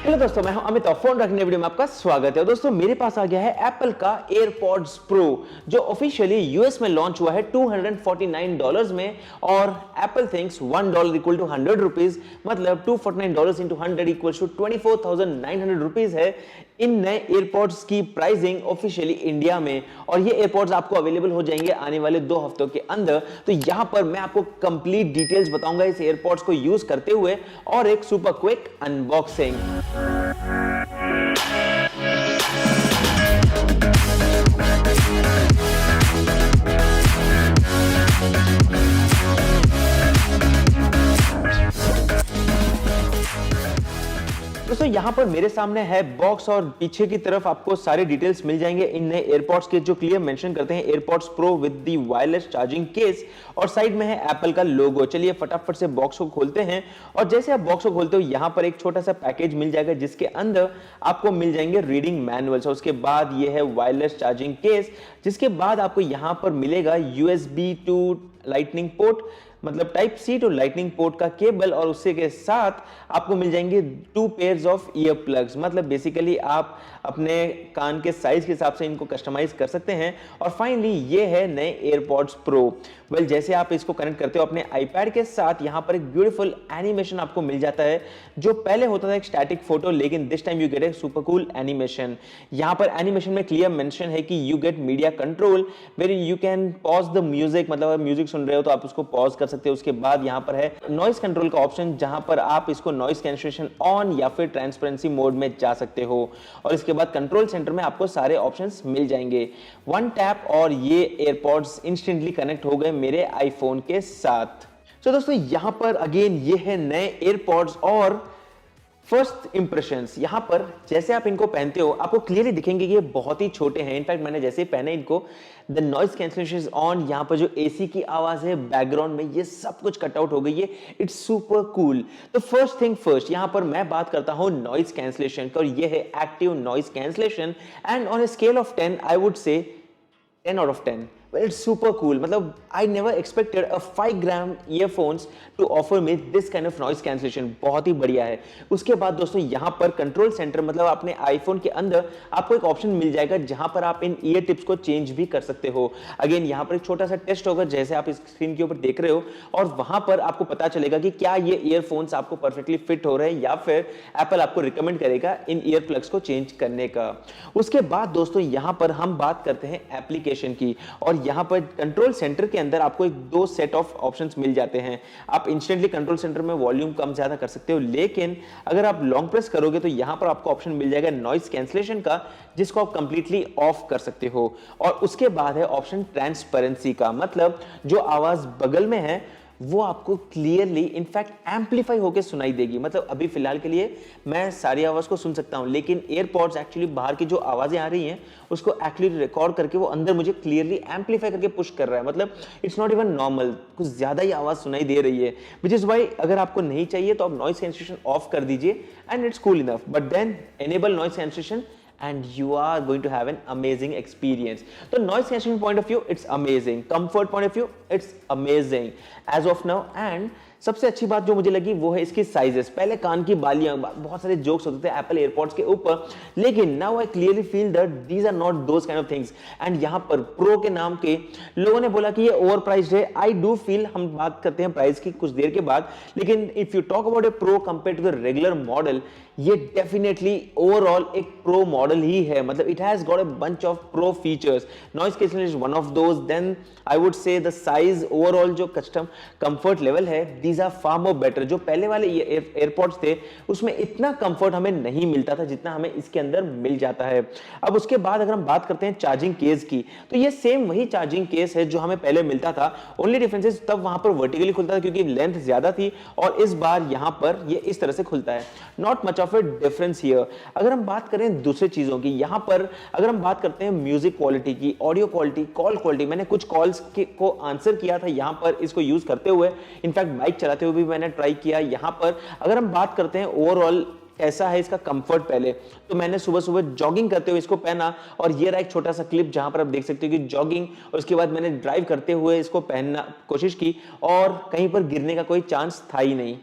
Hello दोस्तों, मैं हूं अमित और फोन रखने वीडियो में आपका स्वागत है। दोस्तों मेरे पास आ गया है एप्पल का एयरपॉड्स प्रो जो ऑफिशियली यूएस में लॉन्च हुआ है $249 में, और एप्पल थिंक्स $1 इक्वल टू ₹100, मतलब $249 इंटू 100 इक्वल टू 24,900 रुपीज है। इन नए एयरपॉड्स की प्राइसिंग ऑफिशियली इंडिया में, और ये एयरपॉड्स आपको अवेलेबल हो जाएंगे आने वाले 2 हफ्तों के अंदर। तो यहां पर मैं आपको कंप्लीट डिटेल्स बताऊंगा इस एयरपॉड्स को यूज करते हुए, और एक सुपर क्विक अनबॉक्सिंग। दोस्तों यहां पर मेरे सामने है बॉक्स, और पीछे की तरफ आपको सारे डिटेल्स मिल जाएंगे इन नए एयरपॉड्स के, जो क्लियर मेंशन करते हैं AirPods pro with the wireless charging case, और साइड में है एप्पल का लोगो। चलिए फटाफट से बॉक्स को खोलते हैं, और जैसे आप बॉक्स को खोलते हो यहां पर एक छोटा सा पैकेज मिल जाएगा जिसके अंदर आपको मिल जाएंगे रीडिंग मैनुअल्स, और उसके बाद ये है वायरलेस चार्जिंग केस, जिसके बाद आपको यहां पर मिलेगा USB टू लाइटनिंग पोर्ट, मतलब type C to lightning port का केबल, और उससे के साथ आपको मिल जाएंगे 2 पेयर्स ऑफ ईयर प्लग्स। मतलब बेसिकली आप अपने कान के साइज के हिसाब से इनको कस्टमाइज कर सकते हैं। और फाइनली ये है नए एयरपॉड्स प्रो। वेल जैसे आप इसको कनेक्ट करते हो अपने आईपैड के साथ, यहां पर एक ब्यूटीफुल एनिमेशन आपको मिल जाता है, जो पहले होता था एक स्टैटिक फोटो, लेकिन this time you get a super cool animation. यहां पर एनिमेशन में क्लियर मेंशन है कि you get media control where you can pause the music, मतलब अगर म्यूजिक सुन रहे हो तो आप उसको पॉज कर सकते हो। उसके बाद यहां पर है नॉइस कंट्रोल का ऑप्शन, जहां पर आप इसको नॉइस कैंसलेशन ऑन या फिर ट्रांसपेरेंसी मोड में जा सकते हो। और इसके बाद कंट्रोल सेंटर में आपको सारे ऑप्शंस मिल जाएंगे। वन टैप और ये एयरपॉड्स इंस्टेंटली कनेक्ट हो गए मेरे आईफोन के साथ। तो दोस्तों यहां पर अगेन ये है नए एयरपॉड्स, और फर्स्ट इंप्रेशंस। यहां पर जैसे आप इनको पहनते हो आपको क्लियरली दिखेंगे कि ये बहुत ही छोटे हैं। इनफैक्ट मैंने जैसे पहने इनको, the noise cancellation is on, यहां पर जो एसी की आवाज है बैकग्राउंड में, ये सब कुछ कट आउट हो गई है। It's super cool. तो फर्स्ट थिंग फर्स्ट, यहां पर मैं बात करता हूं नॉइस कैंसलेशन का, और ये है active noise cancellation, and on a scale of 10 I would से 10 out of 10. Well, it's super cool. मतलब I never expected a 5 gram earphones to offer me this kind of noise cancellation. बहुत ही बढ़िया है। उसके बाद दोस्तों यहाँ पर कंट्रोल सेंटर, मतलब अपने आईफोन के अंदर आपको एक ऑप्शन मिल जाएगा जहां पर आप इन ईयर टिप्स को चेंज भी कर सकते हो। अगेन यहाँ पर एक छोटा सा टेस्ट होगा जैसे आप इस स्क्रीन के ऊपर देख रहे हो, और वहां पर आपको पता चलेगा कि क्या ये ईयरफोन्स आपको परफेक्टली फिट हो रहे हैं, या फिर एप्पल आपको रिकमेंड करेगा इन ईयर प्लग्स को चेंज करने का। उसके बाद दोस्तों यहाँ पर हम बात करते हैं एप्लीकेशन की, और यहां पर कंट्रोल सेंटर के अंदर आपको एक 2 सेट ऑफ ऑप्शंस मिल जाते हैं। आप इंस्टेंटली कंट्रोल सेंटर में वॉल्यूम कम ज्यादा कर सकते हो, लेकिन अगर आप लॉन्ग प्रेस करोगे तो यहां पर आपको ऑप्शन मिल जाएगा नॉइस कैंसलेशन का, जिसको आप कंप्लीटली ऑफ कर सकते हो। और उसके बाद है ऑप्शन ट्रांसपेरेंसी का, मतलब जो आवाज बगल में है वो आपको क्लियरली इनफैक्ट एम्पलीफाई होकर सुनाई देगी। मतलब अभी फिलहाल के लिए मैं सारी आवाज को सुन सकता हूं, लेकिन एयरपॉड्स एक्चुअली बाहर की जो आवाजें आ रही हैं उसको एक्चुअली रिकॉर्ड करके वो अंदर मुझे क्लियरली एम्पलीफाई करके पुश कर रहा है। मतलब इट्स नॉट इवन नॉर्मल, कुछ ज्यादा ही आवाज सुनाई दे रही है। विच इज वाई अगर आपको नहीं चाहिए तो आप नॉइस कैंसलेशन ऑफ कर दीजिए, and it's cool enough, but then enable noise cancellation and you are going to have an amazing experience. So noise cancellation point of view, it's amazing. Comfort point of view, it's amazing as of now. And सबसे अच्छी बात जो मुझे लगी वो है इसकी sizes. पहले कान की बालियां, बहुत सारे जोक्स होते थे एप्पल एयरपॉड्स के ऊपर, लेकिन now I clearly feel that these are not those kind of things. And यहां पर प्रो के नाम के लोगों ने बोला कि ये ओवर प्राइस्ड है। आई डू फील, हम बात करते हैं प्राइस की कुछ देर के बाद, लेकिन if you talk about a pro compare to the regular model, ये डेफिनेटली ओवरऑल एक प्रो मॉडल ही है। मतलब it has got a bunch of pro features. Noise cancellation is one of those. Then I would say the size, overall जो custom comfort level है, these are far more better. जो पहले वाले AirPods थे उसमें इतना कंफर्ट हमें नहीं मिलता था जितना हमें इसके अंदर मिल जाता है। अब उसके बाद अगर हम बात करते हैं चार्जिंग केस की, तो ये सेम वही चार्जिंग केस है जो हमें पहले मिलता था। ओनली डिफरेंस इज तब वहां पर वर्टिकली खुलता था क्योंकि लेंथ ज्यादा थी, और इस बार यहां पर ये इस तरह से खुलता है। Not much of A difference here. अगर हम बात करें दूसरे चीजों की, यहां पर अगर हम बात करते हैं म्यूजिक क्वालिटी की, ऑडियो क्वालिटी, कॉल क्वालिटी, मैंने कुछ कॉल्स को आंसर किया था यहां पर इसको यूज करते हुए। इनफैक्ट बाइक चलाते हुए भी मैंने ट्राई किया। यहां पर अगर हम बात करते हैं ओवरऑल कैसा है इसका कंफर्ट, पहले तो मैंने सुबह सुबह जॉगिंग करते हुए इसको पहना, और ये रहा एक छोटा सा क्लिप जहां पर आप देख सकते हो कि जॉगिंग, और उसके बाद मैंने ड्राइव करते हुए इसको पहनना कोशिश की, और कहीं पर गिरने का कोई चांस था ही नहीं।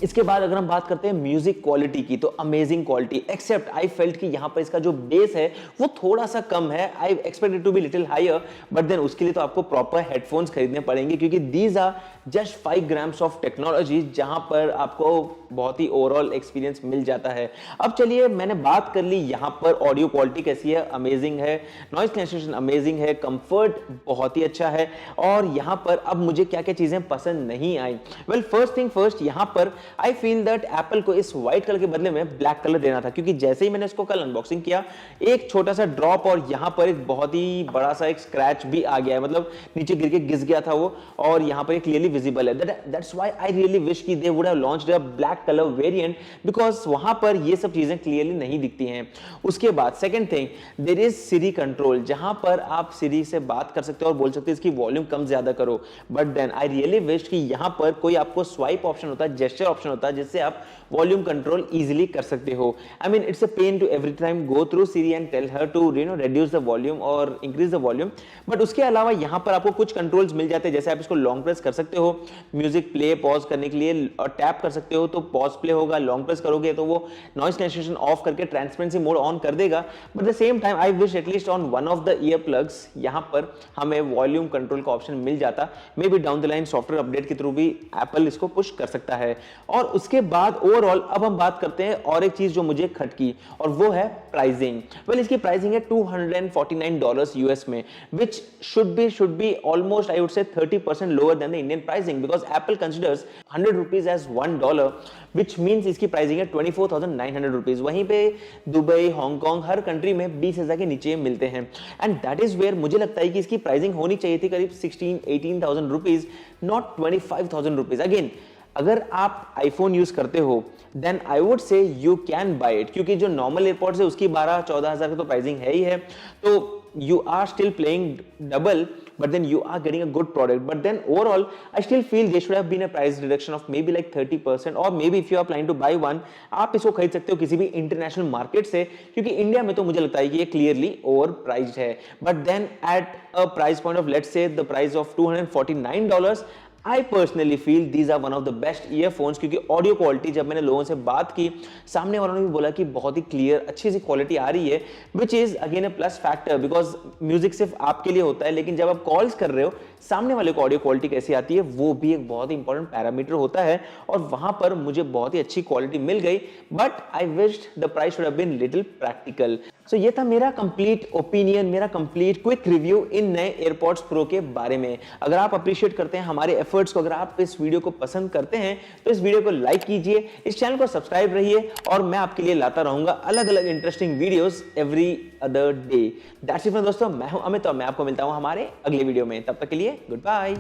इसके बाद अगर हम बात करते हैं म्यूजिक क्वालिटी की, तो amazing quality, except I felt कि यहाँ पर इसका जो बेस है वो थोड़ा सा कम है। I expect it to be little higher, but then उसके लिए तो आपको प्रॉपर हेडफोन्स खरीदने पड़ेंगे, क्योंकि these are just 5 grams of technology, जहां पर आपको बहुत ही ओवरऑल एक्सपीरियंस मिल जाता है। अब चलिए, मैंने बात कर ली यहाँ पर ऑडियो क्वालिटी कैसी है, अमेजिंग है, नॉइज कैंसलेशन अमेजिंग है, कंफर्ट बहुत ही अच्छा है, और यहाँ पर अब मुझे क्या क्या चीजें पसंद नहीं आई। वेल, फर्स्ट थिंग फर्स्ट, यहाँ पर आई फील दैट एप्पल को इस व्हाइट कलर के बदले में ब्लैक कलर देना था, क्योंकि जैसे ही मैंने इसको कल अनबॉक्सिंग किया, एक छोटा सा ड्रॉप और यहाँ पर एक बहुत ही बड़ा सा एक स्क्रैच भी आ गया है, मतलब नीचे गिर के घिस गया था वो, और यहाँ पर क्लियरली विजिबल है। That's why I really wish कि they would have launched a black colour variant, because वहां पर ये सब चीजें क्लियरली नहीं दिखती हैं। उसके बाद second thing, there is Siri control, जहां पर आप सिरी से बात कर सकते हो और बोल सकते हो इसकी वॉल्यूम कम ज्यादा करो, but then I really wish कि यहां पर कोई आपको स्वाइप ऑप्शन होता है, जेस्चर ऑप्शन होता है, जिससे आप वॉल्यूम कंट्रोल इजीली कर सकते हो। I mean it's a pain to every time go through Siri and tell her to reduce the volume और इंक्रीज द वॉल्यूम, बट उसके अलावा यहां पर आपको कुछ कंट्रोल्स मिल जाते हैं, जैसे आप इसको लॉन्ग प्रेस कर सकते हो म्यूजिक प्ले पॉज करने के लिए, और टैप कर सकते हो तो पॉज प्ले होगा, लॉन्ग प्रेस करोगे तो वो नॉइज कैंसलेशन ऑफ करके ट्रांसपेरेंसी मोड ऑन कर देगा। But the same time I wish at least on one of the ear plugs यहां पर हमें वॉल्यूम कंट्रोल का ऑप्शन मिल जाता। May be down the line software update के थ्रू भी एप्पल इसको पुश कर सकता है। और उसके बाद ओवरऑल अब हम बात करते हैं और एक चीज जो मुझे खटकी, और वो है प्राइसिंग। वेल, इसकी प्राइसिंग है $249 यूएस में, which should be almost I would say 30% lower than the Indian pricing, because Apple considers 100 rupees as $1, which means इसकी प्राइसिंग है 24,900 रुपीज। वहीं पे दुबई, हांगकांग, हर कंट्री में 20,000 के नीचे मिलते हैं, एंड दैट इज वेयर मुझे लगता है कि इसकी प्राइसिंग होनी चाहिए थी करीब 16-18,000 रुपीज, नॉट 25,000 रुपीज। अगेन, अगर आप आईफोन यूज करते हो then I would say you can buy it, क्योंकि जो नॉर्मल एयरपॉड्स है उसकी 12-14,000 की तो प्राइसिंग है ही है, तो you are still playing double, but then you are getting a good product. But then overall I still feel there should have been a price reduction of maybe like 30%, or maybe if you are planning to buy one, आप इसको खरीद सकते हो किसी भी international market से, क्योंकि India में तो मुझे लगता है कि ये क्लियरली ओवर प्राइस्ड है। But then at a price point of let's say the price of $249, I personally feel these are one of the best earphones, क्योंकि ऑडियो क्वालिटी जब मैंने लोगों से बात की, सामने वालों ने भी बोला कि बहुत ही क्लियर अच्छी सी क्वालिटी आ रही है, which is again a plus factor, because music सिर्फ आपके लिए होता है, लेकिन जब आप कॉल्स कर रहे हो सामने वाले को ऑडियो क्वालिटी कैसी आती है वो भी एक बहुत ही इंपॉर्टेंट पैरामीटर होता है, और वहां पर मुझे बहुत ही अच्छी क्वालिटी मिल गई, but I wished the price should have been little practical. So ये था मेरा कंप्लीट ओपिनियन, मेरा कंप्लीट क्विक रिव्यू इन नए एयरपॉड्स प्रो के बारे में। अगर आप अप्रिशिएट करते हैं हमारे एफर्ट्स को, अगर आप इस वीडियो को पसंद करते हैं तो इस वीडियो को लाइक कीजिए, इस चैनल को सब्सक्राइब रहिए, और मैं आपके लिए लाता रहूंगा अलग अलग interesting videos every other day. That's it दोस्तों, मैं हूं अमित और मैं आपको मिलता हूं हमारे अगले वीडियो में। तब तक के लिए गुड बाय।